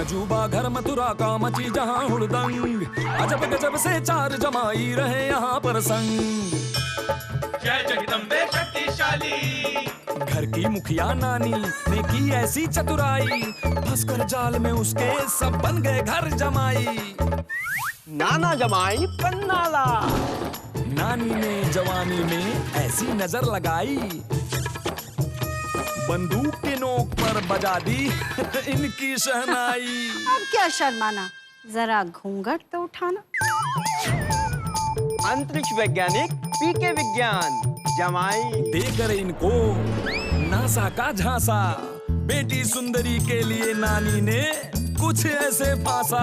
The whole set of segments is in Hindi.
अजूबा घर मथुरा का मची जहाँ हुड़दंग, अजब गजब से चार जमाई रहे यहाँ पर संग। जय जगदम्बे शक्तिशाली। घर की मुखिया नानी ने की ऐसी चतुराई, फंसकर जाल में उसके सब बन गए घर जमाई। नाना जमाई पन्नाला। नानी ने जवानी में ऐसी नजर लगाई, बंदूक के नोक पर बजा दी इनकी शहनाई। अब क्या शर्माना, जरा घूंघट तो उठाना। अंतरिक्ष वैज्ञानिक पीके विज्ञान जमाई देकर इनको नासा का झांसा, बेटी सुंदरी के लिए नानी ने कुछ ऐसे फांसा।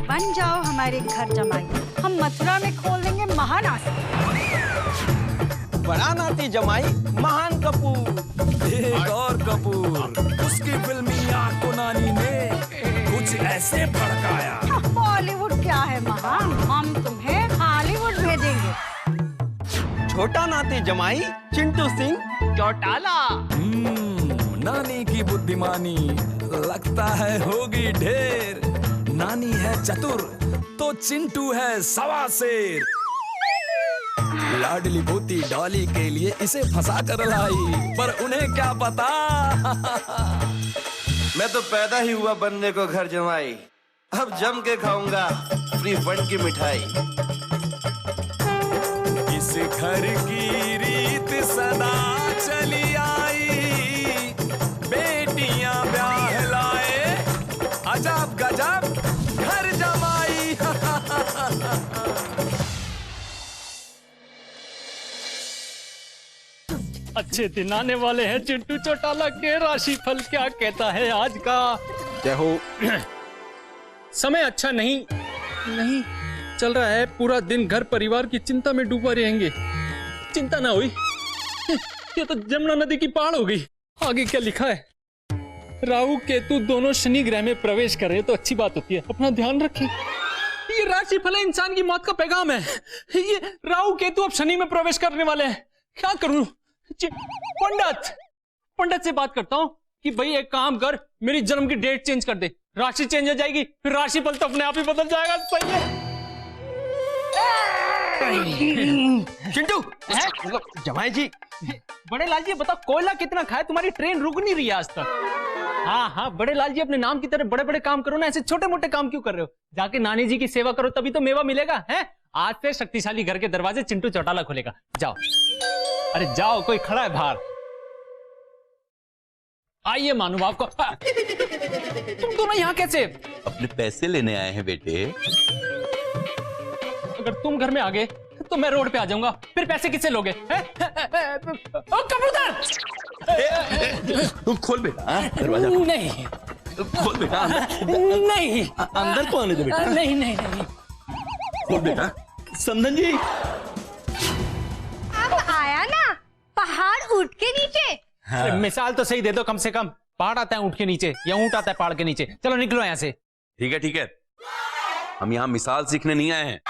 बन जाओ हमारे घर जमाई, हम मथुरा में खोल देंगे महान आश्रम। बड़ा नाती जमाई महान कपूर। एक और कपूर, उसकी फिल्मी आंख को नानी ने कुछ ऐसे भड़काया। बॉलीवुड क्या है महान, हम तुम्हें हॉलीवुड भेजेंगे। छोटा नाती जमाई चिंटू सिंह चौटाला। नानी की बुद्धिमानी लगता है होगी ढेर। नानी है चतुर तो चिंटू है सवा शेर। लाडली पोती डॉली के लिए इसे फंसा कर लाई, पर उन्हें क्या पता मैं तो पैदा ही हुआ बनने को घर जमाई, अब जम के खाऊंगा फ्री फंड की मिठाई। इस घर की रीत सदा चली आई, बेटियां ब्याह लाए अजब गजब घर जमाई। अच्छे दिन आने वाले हैं चिंटू चौटाला के। राशिफल क्या कहता है आज का? जय हो। समय अच्छा नहीं चल रहा है। पूरा दिन घर परिवार की चिंता में डूबा रहेंगे। चिंता ना हुई, ये तो जमुना नदी की पार हो गई। आगे क्या लिखा है? राहु केतु दोनों शनि ग्रह में प्रवेश कर रहे तो अच्छी बात होती है, अपना ध्यान रखें। ये राशिफल है, इंसान की मौत का पैगाम है। ये राहु केतु अब शनि में प्रवेश करने वाले हैं। क्या करूं? पंडित से बात करता हूं कि भाई एक काम कर, मेरी जन्म की डेट चेंज कर दे, राशि चेंज हो जाएगी, फिर राशिफल तो अपने आप ही बदल जाएगा। सही है। चिंटू जमाई जी। बड़े लाल जी बताओ, कोयला कितना खाए? तुम्हारी ट्रेन रुक नहीं रही है आज तक। हाँ बड़े लाल जी, अपने नाम की तरह बड़े बड़े काम करो ना, ऐसे छोटे मोटे काम क्यों कर रहे हो? जाके नानी जी की सेवा करो, तभी तो मेवा मिलेगा। है आज से शक्तिशाली घर के दरवाजे चिंटू चौटाला खोलेगा। जाओ, अरे जाओ, कोई खड़ा है बाहर। आइए मानू आपको। तुम दोनों यहाँ कैसे? अपने पैसे लेने आए हैं बेटे। अगर तुम घर में आ गए तो मैं रोड पे आ जाऊंगा, फिर पैसे किससे लोगे? कबूतर! तुम खोल बेटा दरवाजा। नहीं खोल बेटा। नहीं, अंदर को आने दो बेटा। नहीं खोल बेटा। समधन जी अब आया ना पहाड़ ऊंट के नीचे। हाँ। मिसाल तो सही दे दो कम से कम। पहाड़ आता है ऊंट के नीचे या ऊंट आता है पहाड़ के नीचे? चलो निकलो यहाँ से। ठीक है, हम यहाँ मिसाल सीखने नहीं आए हैं।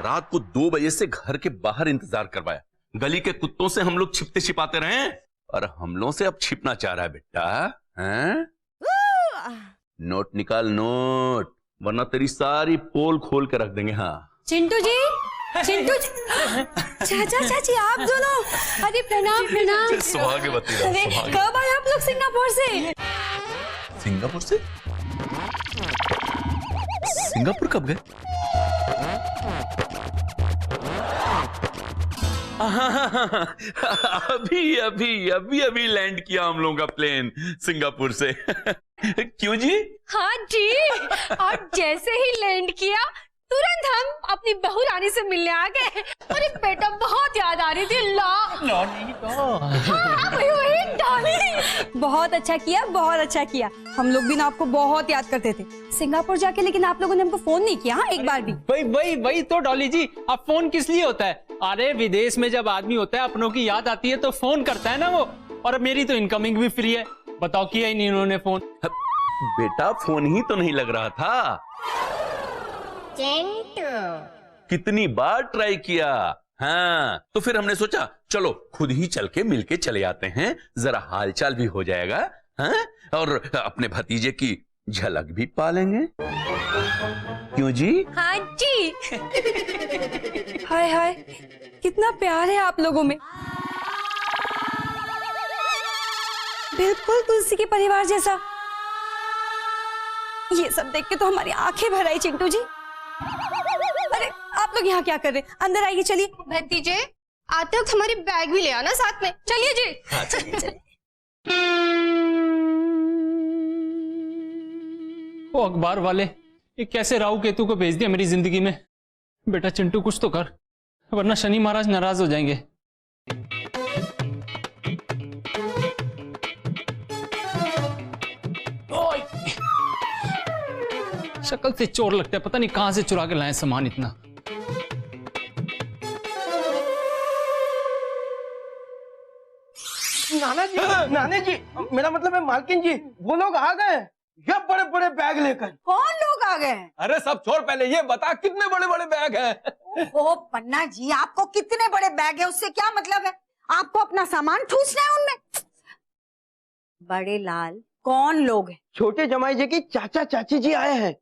रात को 2 बजे से घर के बाहर इंतजार करवाया, गली के कुत्तों से हम लोग छिपते छिपाते रहे और हमलों से अब छिपना चाह रहा है बेटा। हैं? नोट निकाल, नोट, वरना तेरी सारी पोल खोल के रख देंगे। हाँ चिंटू जी, चाचा चाची आप दोनों, अरे प्रणाम। अरे कब आए आप लोग सिंगापुर से? सिंगापुर कब गए? अभी लैंड किया हम लोगों का प्लेन सिंगापुर से। क्यों जी? हाँ जी, और जैसे ही लैंड किया तुरंत हम अपनी बहू रानी से मिलने आ गए। अरे बेटा बहुत याद आ रही थी। वही डॉली। बहुत अच्छा किया। हम लोग भी ना आपको बहुत याद करते थे सिंगापुर जाके, लेकिन आप लोगों ने हमको फोन नहीं किया। हाँ एक बार भी। वही तो डॉली जी, अब फोन किस लिए होता है? अरे विदेश में जब आदमी होता है, अपनों की याद आती है तो फोन करता है ना वो। और मेरी तो इनकमिंग भी फ्री है। बताओ किया ही नहीं उन्होंने फोन। बेटा फोन ही तो नहीं लग रहा था। कितनी बार ट्राई किया। हाँ तो फिर हमने सोचा चलो खुद ही चल के मिलके चले आते हैं, जरा हालचाल भी हो जाएगा। हाँ और अपने भतीजे की झलक भी पालेंगे। क्यों जी? हाँ जी। हाय हाय, कितना प्यार है आप लोगों में, बिल्कुल तुलसी के परिवार जैसा। ये सब देख के तो हमारी आंखें भर आई चिंटू जी। अरे आप लोग यहाँ क्या कर रहे हैं? अंदर आइए, चलिए। भतीजे, आते वक्त हमारी बैग भी ले आना साथ में। चलिए जी। वो अखबार वाले ये कैसे राहु केतु को भेज दिया मेरी जिंदगी में। बेटा चिंटू कुछ तो कर, वरना शनि महाराज नाराज हो जाएंगे। ओए! शक्ल से चोर लगता है, पता नहीं कहां से चुरा के लाए सामान इतना। नाना जी, मेरा मतलब है मालकिन जी, वो लोग आ गए ये बड़े बड़े बैग लेकर। कौन लोग आ गए? अरे सब छोड़, पहले ये बता कितने बड़े बड़े बैग हैं? ओ पन्ना जी, आपको कितने बड़े बैग है उससे क्या मतलब है? आपको अपना सामान ठूसना है उनमें। बड़े लाल, कौन लोग हैं? छोटे जमाई जी की चाचा चाची जी आए हैं।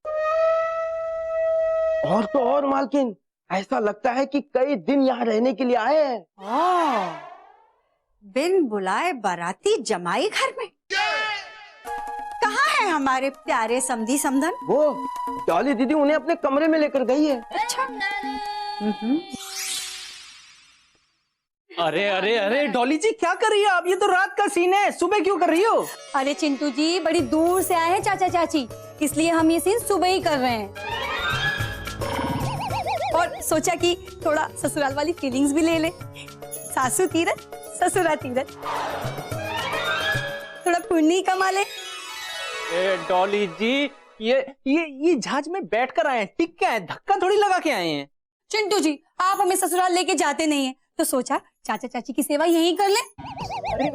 और तो और मालकिन, ऐसा लगता है कि कई दिन यहाँ रहने के लिए आए हैं। बिन बुलाए बाराती जमाई घर में? कहाँ है हमारे प्यारे समधी समधन? वो डॉली दीदी उन्हें अपने कमरे में लेकर गई है। अच्छा। अरे अरे अरे डॉली जी, क्या कर रही है आप? ये तो रात का सीन है, सुबह क्यों कर रही हो? अरे चिंटू जी, बड़ी दूर से आए हैं चाचा चाची, इसलिए हम ये सीन सुबह ही कर रहे हैं। और सोचा कि थोड़ा ससुराल वाली फीलिंग्स भी ले ले। सासू तीरथ, ससुरा तीरथ, थोड़ा पुण्य कमा ले। ए डॉली जी, ये जहाज में बैठकर आए हैं, टिक के आए, धक्का थोड़ी लगा के आए हैं। चिंटू जी, आप हमें ससुराल लेके जाते नहीं हैं, तो सोचा चाचा चाची की सेवा यहीं कर ले। अरे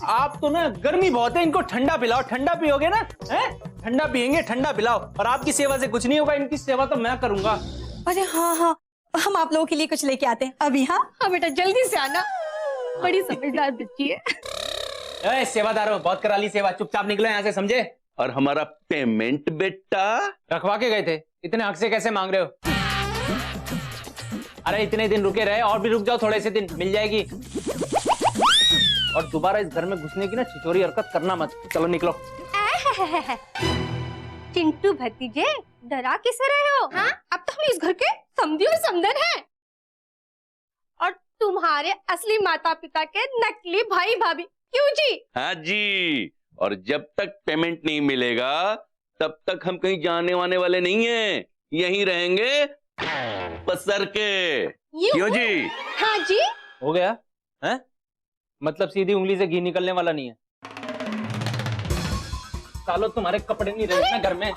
आप तो ना, गर्मी बहुत है, इनको ठंडा पिलाओ। ठंडा पियोगे ना, हैं? ठंडा पियेंगे, ठंडा पिलाओ। और आपकी सेवा से कुछ नहीं होगा, इनकी सेवा तो मैं करूंगा। अरे हाँ हाँ, हम आप लोगों के लिए कुछ लेके आते हैं अभी। हाँ हाँ बेटा, जल्दी से आना, बड़ी समझदार बच्ची है। सेवादारों, बहुत करा ली सेवा, चुपचाप निकलो यहाँ से, समझे? और हमारा पेमेंट बेटा? रखवा के गए थे, इतने हक से कैसे मांग रहे हो? अरे इतने दिन रुके रहे, और भी रुक जाओ थोड़े से दिन, मिल जाएगी। और दोबारा इस घर में घुसने की ना छिछोरी हरकत करना मत। चलो निकलो। चिंटू भतीजे, डरा किसे रहे हो? हाँ, अब तो हम इस घर के समधी और समधन हैं, और तुम्हारे असली माता पिता के नकली भाई भाभी। क्यों जी? हाँ जी, और जब तक पेमेंट नहीं मिलेगा तब तक हम कहीं जाने वाने वाले नहीं हैं, यहीं रहेंगे पसर के। क्यों जी? हाँ जी। हो गया है? मतलब सीधी उंगली से घी निकलने वाला नहीं है। सालों तुम्हारे कपड़े नहीं रहे ना घर में।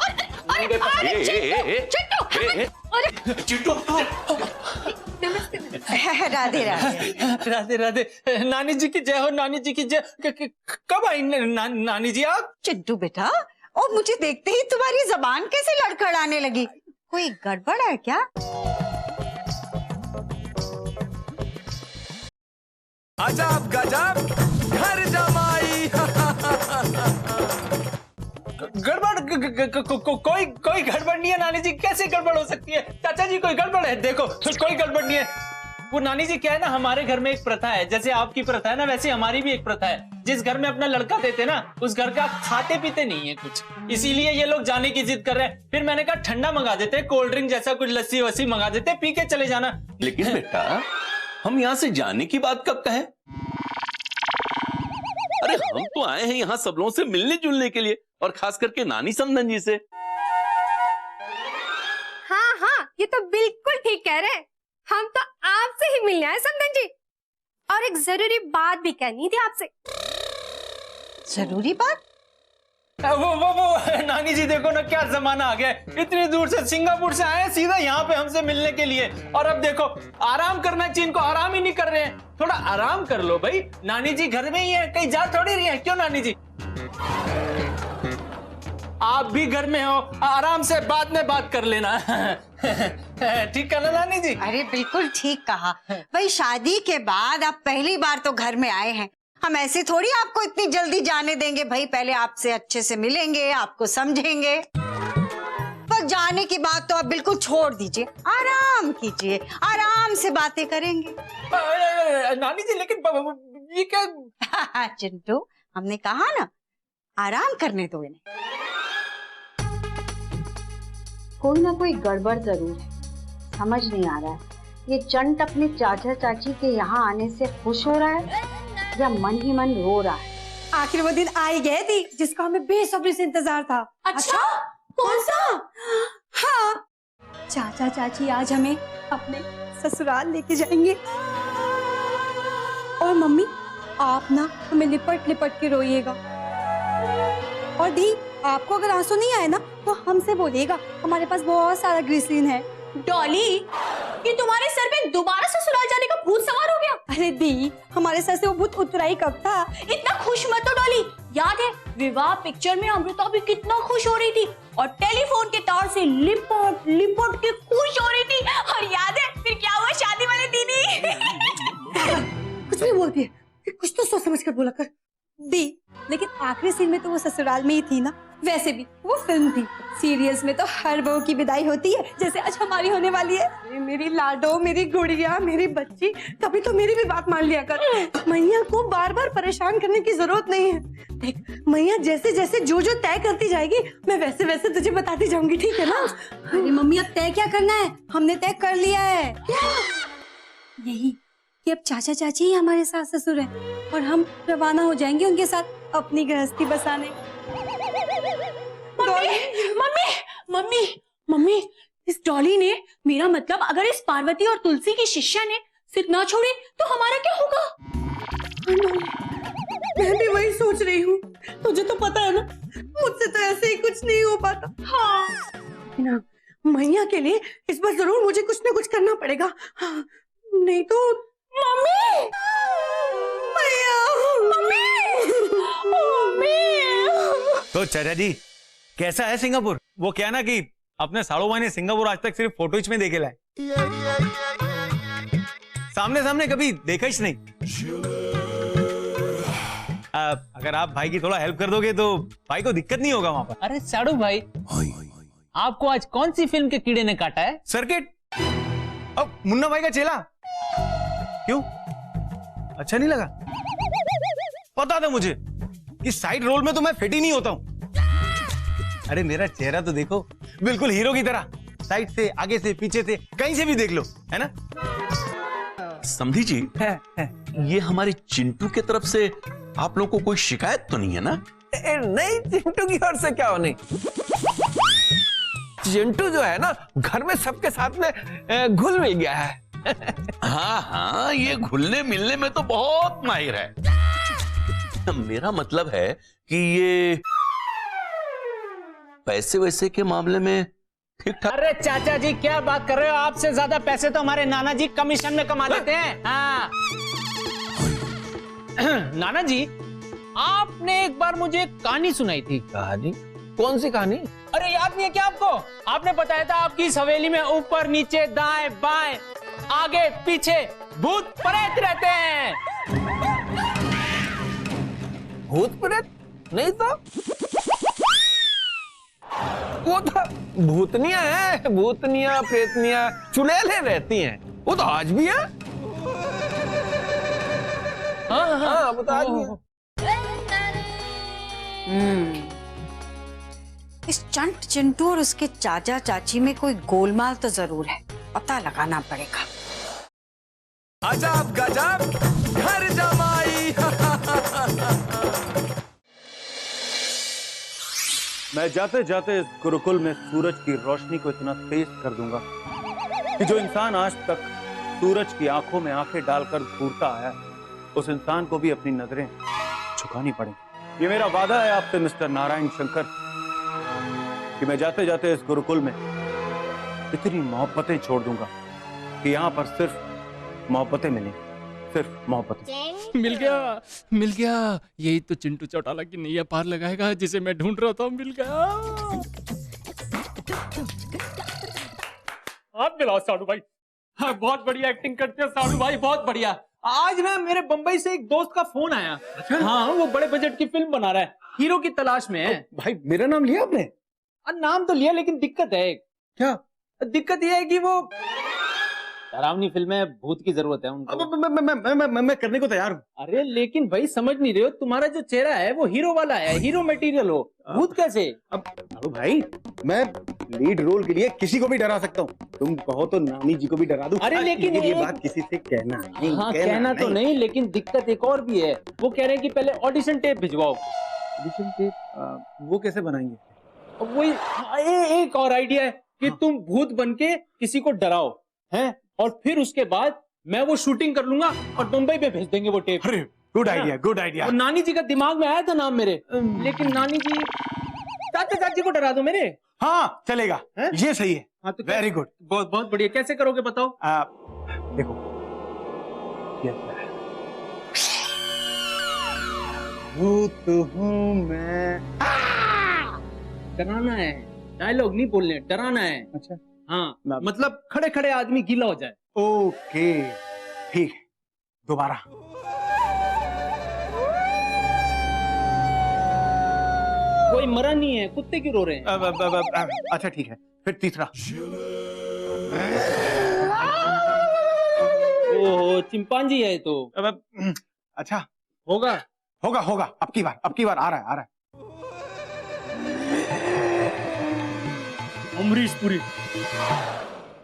चिंटू, राधे राधे। राधे राधे। नानी जी की जय हो, नानी जी की जय। कब आई नानी जी आप? चिंटू बेटा, और मुझे देखते ही तुम्हारी जबान कैसे लड़खड़ाने लगी? कोई गड़बड़ है क्या? अजब गजब घर जमाई। गड़बड़ कोई गड़बड़ नहीं है नानी जी। कैसे गड़बड़ हो सकती है? चाचा जी कोई गड़बड़ है? देखो कोई गड़बड़ नहीं है। वो नानी जी क्या है ना, हमारे घर में एक प्रथा है, जैसे आपकी प्रथा है ना, वैसे हमारी भी एक प्रथा है। जिस घर में अपना लड़का देते ना, उस घर का खाते पीते नहीं है कुछ, इसीलिए ये लोग जाने की जिद कर रहे हैं। फिर मैंने कहा ठंडा मंगा देते, कोल्ड ड्रिंक जैसा कुछ, लस्सी वस्सी मंगा देते, पी के चले जाना। लेकिन बेटा, हम यहाँ से जाने की बात कब कहें? अरे हम तो आए हैं यहाँ सब लोगों से मिलने जुलने के लिए, और खास करके नानी समधन जी से। हाँ हाँ, ये तो बिल्कुल ठीक कह रहे हैं। हम तो आपसे ही मिलने आए समधन जी, और एक जरूरी बात भी कहनी थी आपसे। जरूरी बात? वो नानी जी देखो ना, क्या जमाना आ गया है। इतनी दूर से सिंगापुर से आए सीधा यहाँ पे हमसे मिलने के लिए, और अब देखो आराम करना चाहिए इनको, आराम ही नहीं कर रहे हैं। थोड़ा आराम कर लो भाई, नानी जी घर में ही है, कहीं जा थोड़ी रही है। क्यों नानी जी? आप भी घर में हो, आराम से बाद में बात कर लेना। ठीक है ना नानी जी? अरे बिल्कुल ठीक कहा भाई, शादी के बाद आप पहली बार तो घर में आए हैं, हम ऐसे थोड़ी आपको इतनी जल्दी जाने देंगे भाई, पहले आपसे अच्छे से मिलेंगे, आपको समझेंगे। पर जाने की बात तो आप बिल्कुल छोड़ दीजिए, आराम कीजिए, आराम से बातें करेंगे। नानी जी लेकिन ये क्या? चिंटू, हमने कहा ना आराम करने दो इन्हें। कोई ना कोई गड़बड़ जरूर है, समझ नहीं आ रहा है ये चंट अपने चाचा चाची के यहाँ आने से खुश हो रहा है या मन ही मन रो रहा है। आखिर वो दिन आ ही गए थी जिसका हमें बेसब्री से इंतजार था। अच्छा कौन सा? हाँ, चाचा चाची आज हमें अपने ससुराल लेके जाएंगे। और मम्मी, आप ना हमें लिपट लिपट के रोइएगा। और दी, आपको अगर आंसू नहीं आए ना तो हमसे बोलिएगा, हमारे पास बहुत सारा ग्लिसरीन है। डॉली, ये तुम्हारे सर पे दोबारा ससुराल जाने का भूत सवार हो गया? अरे दी, हमारे सर से वो भूत उतराई कब था? इतना खुश मत हो डॉली। याद है विवाह पिक्चर में अमृता भी कितना खुश हो रही थी और टेलीफोन के तार से लिपट लिपट के खुश हो रही थी। और याद है फिर क्या हुआ शादी वाले दिन ही? कुछ भी बोलती है, कुछ तो सोच समझ कर बोला कर। दी, लेकिन आखिरी सीन में तो वो ससुराल में ही थी ना। वैसे भी वो फिल्म थी, सीरियल्स में तो हर बहू की विदाई होती है, जैसे आज हमारी होने वाली है। मेरी लाडो, मेरी गुड़िया, मेरी बच्ची, कभी तो मेरी भी बात मान लिया कर। मैया को बार बार परेशान करने की जरूरत नहीं है। देख, मैया जैसे जैसे जो जो तय करती जाएगी मैं वैसे वैसे तुझे बताती जाऊंगी, ठीक है ना? अरे मम्मी, अब तय क्या करना है? हमने तय कर लिया है। यही कि अब चाचा चाची ही हमारे सास ससुर हैं और हम रवाना हो जाएंगे उनके साथ अपनी गृहस्थी बसाने। मम्मी मम्मी मम्मी मम्मी, इस डॉली ने, मेरा मतलब अगर इस पार्वती और तुलसी की शिष्या ने सिर ना छोड़ी तो हमारा क्या होगा? मैं भी वही सोच रही हूँ। तुझे तो पता है ना, मुझसे तो ऐसे ही कुछ नहीं हो पाता। हाँ ना, मैया के लिए इस बार जरूर मुझे कुछ ना कुछ करना पड़ेगा। हाँ, नहीं तो मम्मी, मैया, मम्मी। तो चाचा जी कैसा है सिंगापुर? वो क्या ना कि अपने साड़ू भाई ने सिंगापुर आज तक सिर्फ फोटोज में देखे लाए, सामने सामने कभी देखा ही नहीं। अगर आप भाई की थोड़ा हेल्प कर दोगे तो भाई को दिक्कत नहीं होगा वहां पर। अरे साड़ू भाई, आपको आज कौन सी फिल्म के कीड़े ने काटा है? सर्किट। अब मुन्ना भाई का चेला। क्यों, अच्छा नहीं लगा? पता था मुझे कि साइड रोल में तो मैं फिट ही नहीं होता हूं। अरे मेरा चेहरा तो देखो, बिल्कुल हीरो की तरह, साइड से, आगे से, पीछे से, कहीं से भी देख लो, है ना? समझी जी, ये हमारे चिंटू की तरफ से आप लोगों को कोई शिकायत तो नहीं है ना? नहीं, चिंटू की ओर से क्या होनी। चिंटू जो है ना, घर में सबके साथ में घुल मिल गया है। हाँ हाँ, ये घुलने मिलने में तो बहुत माहिर है। मेरा मतलब है कि ये पैसे वैसे के मामले में ठीक ठाक। अरे चाचा जी, क्या बात कर रहे हो? आपसे ज्यादा पैसे तो हमारे नाना जी कमीशन में कमा लेते हैं। हाँ नाना जी, आपने एक बार मुझे एक कहानी सुनाई थी। कहानी? कौन सी कहानी? अरे याद नहीं है क्या आपको? आपने बताया था आपकी इस हवेली में ऊपर नीचे दाएं बाएं आगे पीछे भूत प्रेत रहते हैं। भूत प्रेत? नहीं तो वो तो भूतनिया है, भूतनिया प्रेतनिया चुड़ैलें रहती हैं, वो तो आज भी है। हाँ, वो तो आज भी है। इस चंट चिंटू और उसके चाचा चाची में कोई गोलमाल तो जरूर है, पता लगाना पड़ेगा। अजब गजब घर जमाई। मैं जाते जाते इस गुरुकुल में सूरज की रोशनी को इतना तेज कर दूंगा कि जो इंसान आज तक सूरज की आंखों में आंखें डालकर घूरता आया है, उस इंसान को भी अपनी नजरें झुकानी पड़ेंगी। ये मेरा वादा है आपसे मिस्टर नारायण शंकर कि मैं जाते जाते इस गुरुकुल में इतनी मोहब्बतें छोड़ दूंगा कि यहाँ पर सिर्फ मोहब्बतें मिलेंगी, सिर्फ मोहब्बतें। मिल गया, यही तो चिंटू चौटाला की नैया पार लगाएगा जिसे मैं ढूंढ रहा था। मिल गया। आप मिलाओ साड़ू भाई। हाँ, बहुत बढ़िया एक्टिंग करते हो साड़ू भाई, बहुत बढ़िया। आज ना मेरे बंबई से एक दोस्त का फोन आया। हाँ, वो बड़े बजट की फिल्म बना रहा है, हीरो की तलाश में है। भाई मेरा नाम लिया आपने? नाम तो लिया, लेकिन दिक्कत है। क्या दिक्कत यह है कि वो डरावनी फिल्म है, भूत की जरूरत है उनको। मैं करने को तैयार हूँ। अरे लेकिन भाई समझ नहीं रहे हो, तुम्हारा जो चेहरा है वो हीरो वाला है, हीरो मटेरियल हो, भूत कैसे? अब भाई मैं लीड रोल के लिए किसी को भी डरा सकता हूँ, तुम कहो तो नानी जी को भी डरा दूं। अरे लेकिन ये बात किसी से कहना नहीं। हाँ, कहना तो नहीं, लेकिन दिक्कत एक और भी है। वो कह रहे हैं कि पहले ऑडिशन टेप भिजवाओ। ऑडिशन टेप वो कैसे बनाएंगे? वही एक और आइडिया है कि तुम भूत बन के किसी को डराओ, हैं, और फिर उसके बाद मैं वो शूटिंग कर लूंगा और मुंबई पे भेज देंगे वो टेप। अरे गुड आइडिया, गुड आइडिया। और नानी जी का दिमाग में आया था नाम मेरे, लेकिन नानी जी चाचा चाची को डरा दो मेरे। हाँ चलेगा, ये सही है। हाँ तो वेरी गुड, बहुत बहुत बढ़िया। कैसे करोगे बताओ? देखो ये भूत हूँ मैं। डराना है, डायलॉग नहीं बोलने, डराना है। अच्छा हाँ, मतलब खड़े खड़े आदमी गीला हो जाए। ओके ठीक है, दोबारा। कोई मरा नहीं है, कुत्ते क्यों रो रहे हैं? अच्छा ठीक है, फिर तीसरा। ओहो, चिंपांजी है तो। अच्छा होगा होगा होगा, अब की बार आ रहा है। अमरीश पुरी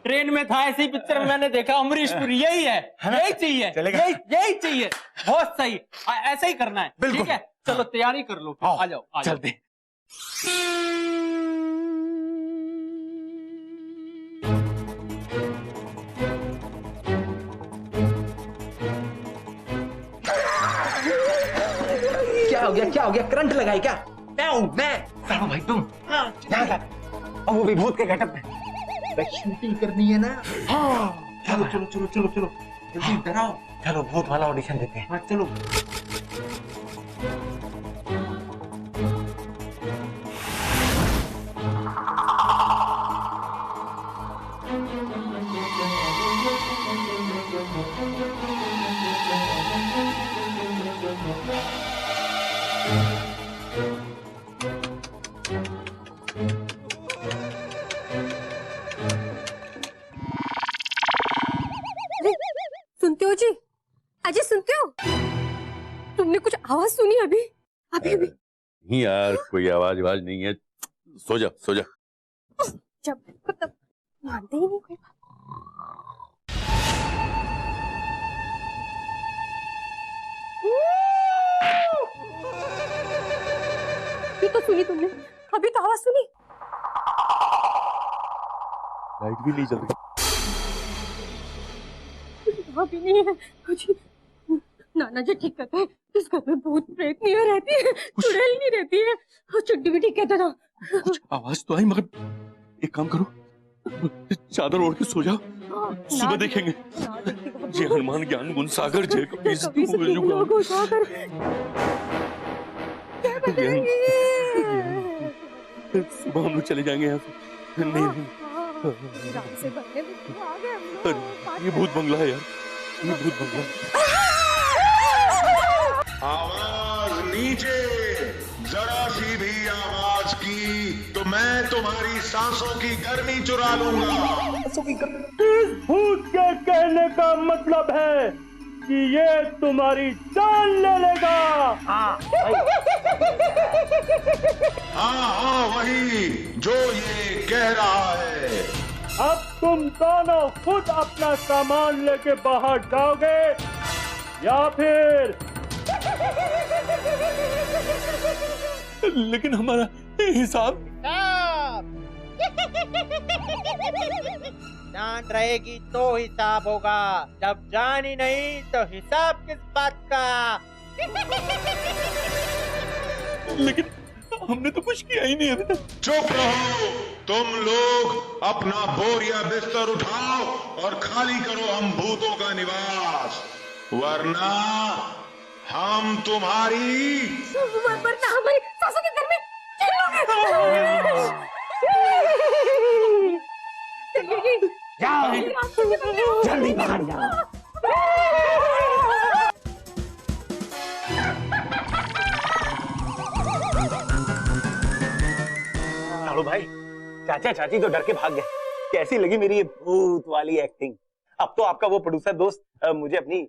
ट्रेन में था, ऐसी पिक्चर में मैंने देखा। अमरीश पुरी यही है, यही चाहिए, यही चाहिए। बहुत सही, ऐसा ही करना है। ठीक है, चलो तैयारी कर लो, आ जाओ चलते। क्या हो गया? करंट लगाई क्या? मैं साहब भाई तुम और वो भी भूत के गेटअप में। शूटिंग करनी है ना? हाँ चलो जल्दी डराओ। चलो भूत वाला ऑडिशन देते हैं। हाँ चलो। सुनते हो जी? अजय सुनते हो? तुमने कुछ आवाज सुनी अभी? अभी नहीं यार, कोई आवाज नहीं है। सो जा जब तब मानते ही नहीं कोई बात। ये तो सुनी तुमने? अभी तो आवाज सुनी। लाइट भी नहीं जल रही। यहाँ भी नहीं है कुछ। नाना जी ठीक कहते हैं, इस घर में भूत प्रेत नहीं रहती है, चुड़ैल नहीं रहती है, और चुड्डी भी ठीक कहते ना। कुछ आवाज तो आई, मगर एक काम करो, चादर ओढ़ के सो जाओ, सुबह देखेंगे। जय हनुमान ज्ञान गुण सागर, जय कपीस लोगों सागर। क्या करेंगे? सुबह हम लोग चले जाएंगे यहाँ से। नहीं रात से बनने में तो आ गए हम लोग। ये भूत बंगला है यार, ये भूत बंगला। आवाज नीचे, जरा सी भी आवाज की तो मैं तुम्हारी सांसों की गर्मी चुरा लूंगा। इस भूत के कहने का मतलब है कि ये तुम्हारी जान ले लेगा। हाँ वही जो ये कह रहा है। अब तुम दोनों खुद अपना सामान लेके बाहर जाओगे या फिर? लेकिन हमारा हिसाब। जान रहेगी तो हिसाब होगा, जब जान ही नहीं तो हिसाब किस बात का? लेकिन हमने तो कुछ किया ही नहीं है। चुप रहो तुम लोग, अपना बोरिया बिस्तर उठाओ और खाली करो हम भूतों का निवास, वरना हम तुम्हारी वरना हमारी सासों के घर में जाओ जल्दी बाहर जाओ। भाई, चाचा चाची तो डर के भाग गए। कैसी लगी मेरी ये भूत वाली एक्टिंग? अब तो आपका वो प्रोड्यूसर दोस्त मुझे अपनी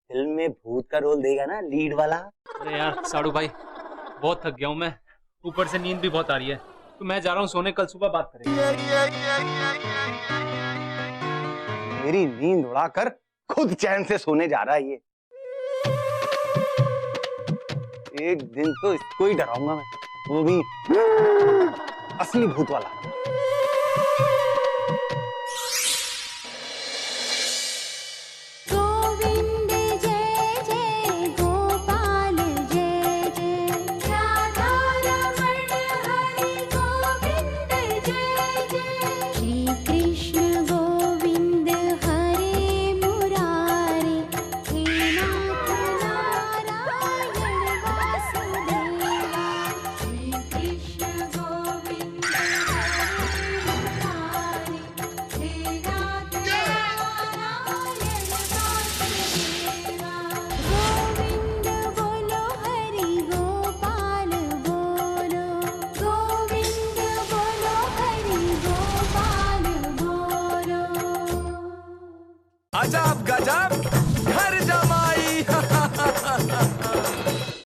फिल्म में भूत का रोल देगा ना, लीड वाला। अरे यार साड़ू भाई, बहुत थक गया हूँ मैं, ऊपर से नींद भी बहुत आ रही है, तो मैं जा रहा हूँ सोने, कल सुबह बात करेंगे। मेरी नींद उड़ाकर खुद चैन से सोने जा रहा है ये। एक दिन तो इसको ही डराऊंगा मैं, वो भी असली भूत वाला। गोविंद जय जय गोपाल जय जय राधा रमण हरि गोविंद जय जय श्री कृष्ण गोविंद हरे मुरारी हे नाथ नारायण वासुदेवा श्री कृष्ण गोविंद हरे मुरारी हे नाथ गोविंद बोलो हरि गोपाल बोलो गोविंद बोलो हरि गोपाल बोलो। अजब गजब